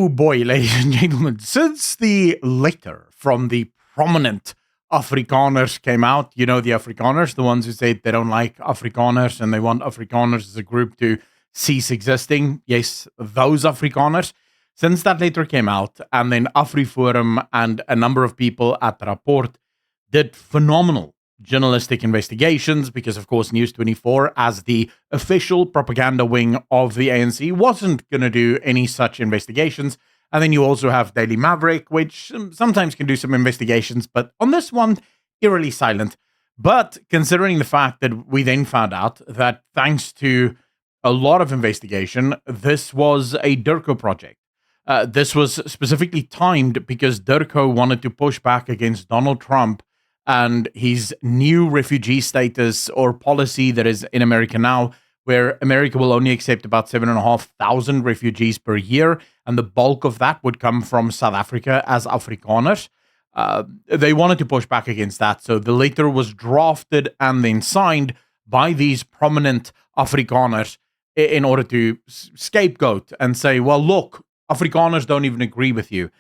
Oh boy, ladies and gentlemen, since the letter from the prominent Afrikaners came out, you know, the Afrikaners, the ones who said they don't like Afrikaners and they want Afrikaners as a group to cease existing. Yes, those Afrikaners. Since that letter came out, and then Afriforum and a number of people at Rapport did phenomenal journalistic investigations, because of course News24, as the official propaganda wing of the ANC, wasn't going to do any such investigations. And then you also have Daily Maverick, which sometimes can do some investigations, but on this one, eerily silent. But considering the fact that we then found out that thanks to a lot of investigation, this was a DERCO project. This was specifically timed because DERCO wanted to push back against Donald Trump and his new refugee status or policy that is in America now, where America will only accept about 7,500 refugees per year, and the bulk of that would come from South Africa as Afrikaners. They wanted to push back against that, so the letter was drafted and then signed by these prominent Afrikaners in order to scapegoat and say, well, look, Afrikaners don't even agree with you.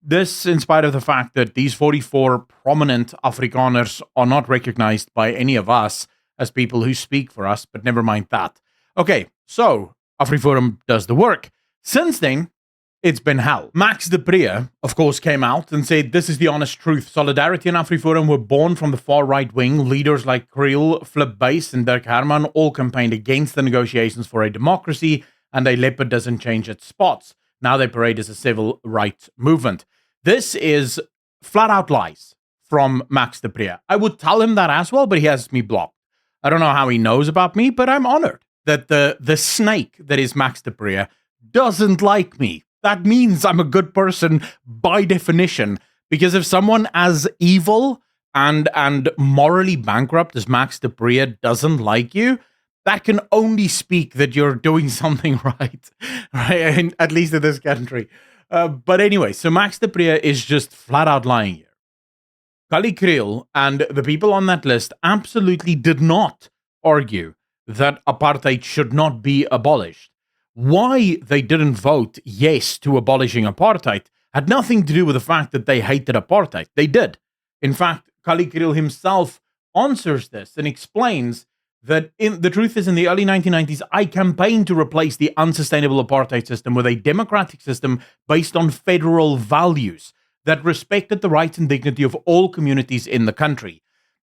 This, in spite of the fact that these 44 prominent Afrikaners are not recognized by any of us as people who speak for us, but never mind that. Okay, so Afriforum does the work. Since then, it's been hell. Max du Preez, of course, came out and said, this is the honest truth. Solidarity and Afriforum were born from the far right wing. Leaders like Kriel, Flip Base, and Dirk Herman all campaigned against the negotiations for a democracy, and a leopard doesn't change its spots. Now they parade as a civil rights movement. This is flat out lies from Max du Preez. I would tell him that as well, but he has me blocked. I don't know how he knows about me, but I'm honored that the snake that is Max du Preez doesn't like me. That means I'm a good person by definition, because if someone as evil and morally bankrupt as Max du Preez doesn't like you, that can only speak that you're doing something right, right? At least in this country. But anyway, so Max du Preez is just flat out lying here. Kallie Kriel and the people on that list absolutely did not argue that apartheid should not be abolished. Why they didn't vote yes to abolishing apartheid had nothing to do with the fact that they hated apartheid. They did. In fact, Kallie Kriel himself answers this and explains that the truth is, in the early 1990s, I campaigned to replace the unsustainable apartheid system with a democratic system based on federal values that respected the rights and dignity of all communities in the country.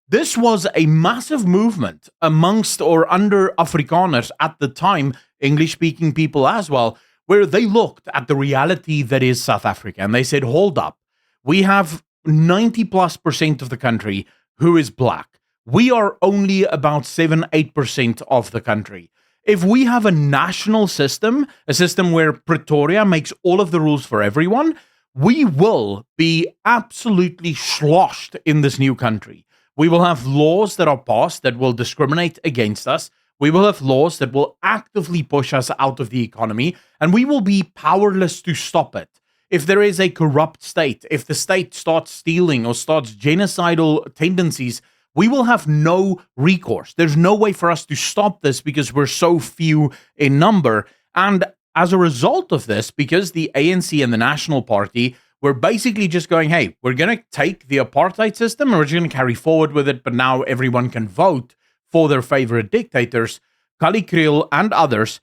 This was a massive movement amongst or under Afrikaners at the time, English-speaking people as well, where they looked at the reality that is South Africa and they said, hold up, we have 90+% of the country who is black. We are only about 7-8% of the country. If we have a national system, a system where Pretoria makes all of the rules for everyone, we will be absolutely sloshed in this new country. We will have laws that are passed that will discriminate against us. We will have laws that will actively push us out of the economy, and we will be powerless to stop it. If there is a corrupt state, if the state starts stealing or starts genocidal tendencies, we will have no recourse. There's no way for us to stop this because we're so few in number. And as a result of this, because the ANC and the National Party were basically just going, hey, we're going to take the apartheid system and we're just going to carry forward with it, but now everyone can vote for their favorite dictators, Kallie Kriel and others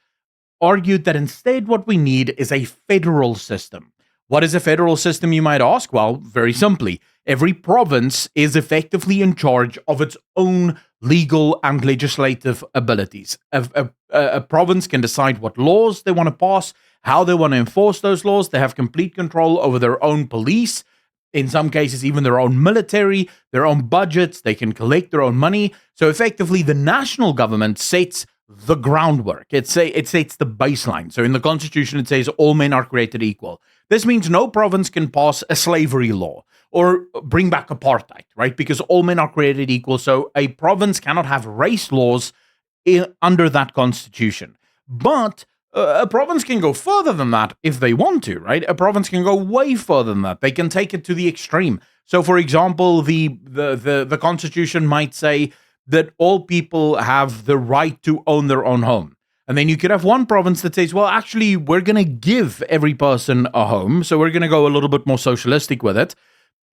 argued that instead what we need is a federal system. What is a federal system, you might ask? Well, very simply, every province is effectively in charge of its own legal and legislative abilities. A province can decide what laws they want to pass, how they want to enforce those laws. They have complete control over their own police, in some cases even their own military, their own budgets. They can collect their own money. So effectively, the national government sets the groundwork. It sets the baseline. So in the Constitution, it says all men are created equal. This means no province can pass a slavery law or bring back apartheid, right? Because all men are created equal. So a province cannot have race laws under that constitution. But a province can go further than that if they want to, right? A province can go way further than that. They can take it to the extreme. So, for example, the constitution might say that all people have the right to own their own home. And then you could have one province that says, well, actually, we're going to give every person a home. So we're going to go a little bit more socialistic with it.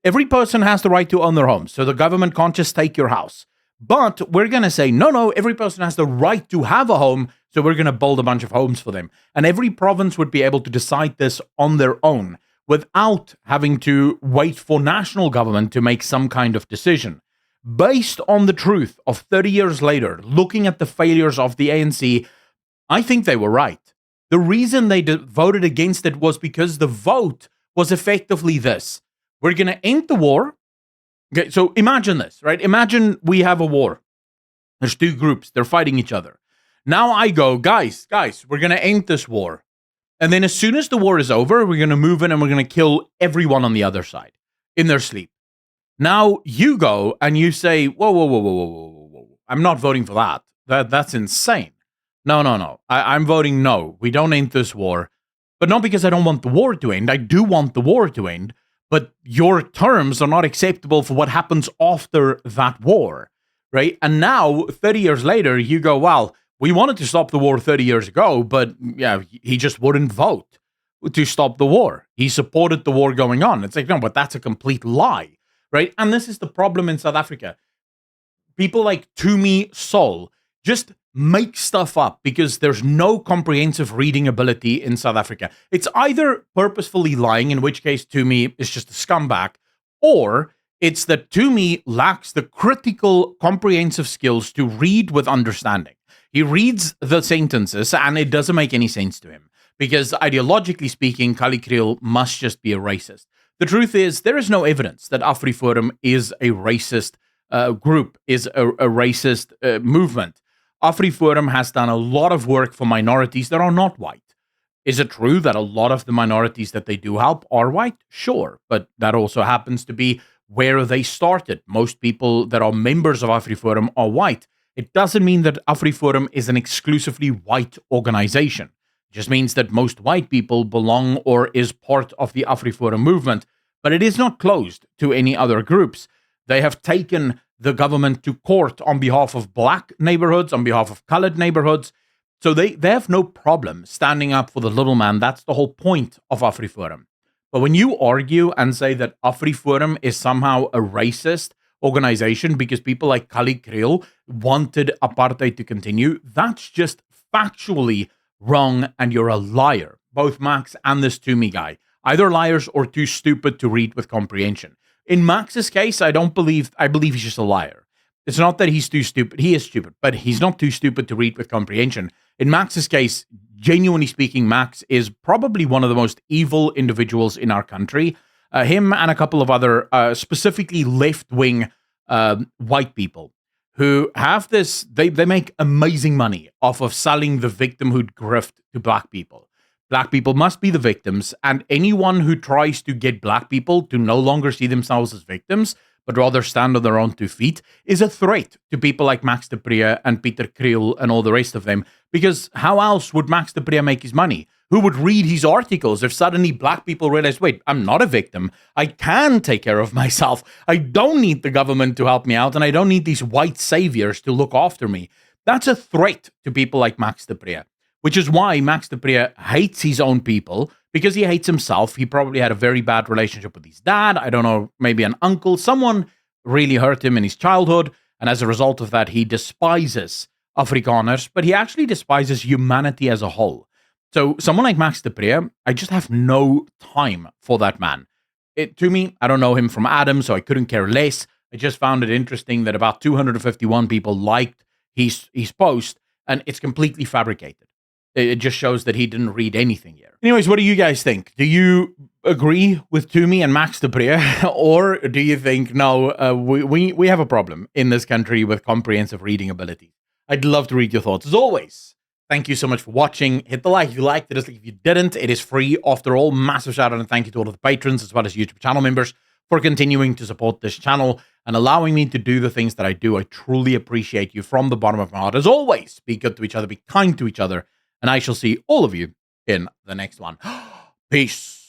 Every person has the right to own their home. So the government can't just take your house. But we're going to say, no, every person has the right to have a home. So we're going to build a bunch of homes for them. And every province would be able to decide this on their own without having to wait for national government to make some kind of decision. Based on the truth of 30 years later, looking at the failures of the ANC, I think they were right. The reason they voted against it was because the vote was effectively this. We're going to end the war. Okay, so imagine this, right? Imagine we have a war. There's two groups. They're fighting each other. Now I go, guys, we're going to end this war. And then as soon as the war is over, we're going to move in and we're going to kill everyone on the other side in their sleep. Now you go and you say, whoa. I'm not voting for that. That's insane. No. I'm voting no. We don't end this war. But not because I don't want the war to end. I do want the war to end. But your terms are not acceptable for what happens after that war, right? And now, 30 years later, you go, well, we wanted to stop the war 30 years ago, but yeah, he just wouldn't vote to stop the war. He supported the war going on. It's like, no, but that's a complete lie, right? And this is the problem in South Africa. People like Tumi Sol just make stuff up because there's no comprehensive reading ability in South Africa. It's either purposefully lying, in which case Tumi is just a scumbag, or it's that Tumi lacks the critical comprehensive skills to read with understanding. He reads the sentences and it doesn't make any sense to him because ideologically speaking, Kallie Kriel must just be a racist. The truth is there is no evidence that Afriforum is a racist group, is a racist movement. Afriforum has done a lot of work for minorities that are not white. Is it true that a lot of the minorities that they do help are white? Sure, but that also happens to be where they started. Most people that are members of Afriforum are white. It doesn't mean that Afriforum is an exclusively white organization. It just means that most white people belong or is part of the Afriforum movement, but it is not closed to any other groups. They have taken the government to court on behalf of black neighborhoods, on behalf of colored neighborhoods. So they have no problem standing up for the little man. That's the whole point of Afriforum. But when you argue and say that Afriforum is somehow a racist organization because people like Kallie Kriel wanted apartheid to continue, that's just factually wrong and you're a liar. Both Max and this Tumi guy. Either liars or too stupid to read with comprehension. In Max's case, I believe he's just a liar. It's not that he's too stupid. He is stupid, but he's not too stupid to read with comprehension. In Max's case, genuinely speaking, Max is probably one of the most evil individuals in our country. Him and a couple of other, specifically left-wing white people who have this, they make amazing money off of selling the victimhood grift to black people. Black people must be the victims, and anyone who tries to get black people to no longer see themselves as victims, but rather stand on their own 2 feet, is a threat to people like Max du Preez and Pieter Kriel and all the rest of them. Because how else would Max du Preez make his money? Who would read his articles if suddenly black people realize, wait, I'm not a victim. I can take care of myself. I don't need the government to help me out, and I don't need these white saviors to look after me. That's a threat to people like Max du Preez. Which is why Max du Preez hates his own people, because he hates himself. He probably had a very bad relationship with his dad. I don't know, maybe an uncle. Someone really hurt him in his childhood. And as a result of that, he despises Afrikaners, but he actually despises humanity as a whole. So someone like Max du Preez, I just have no time for that man. To me, I don't know him from Adam, so I couldn't care less. I just found it interesting that about 251 people liked his post, and it's completely fabricated. It just shows that he didn't read anything here. Anyways, what do you guys think? Do you agree with Tumi and Max du Preez? Or do you think, no, we have a problem in this country with comprehensive reading ability? I'd love to read your thoughts. As always, thank you so much for watching. Hit the like if you liked it. If you didn't, it is free. After all, massive shout out and thank you to all of the patrons as well as YouTube channel members for continuing to support this channel and allowing me to do the things that I do. I truly appreciate you from the bottom of my heart. As always, be good to each other, be kind to each other, and I shall see all of you in the next one. Peace.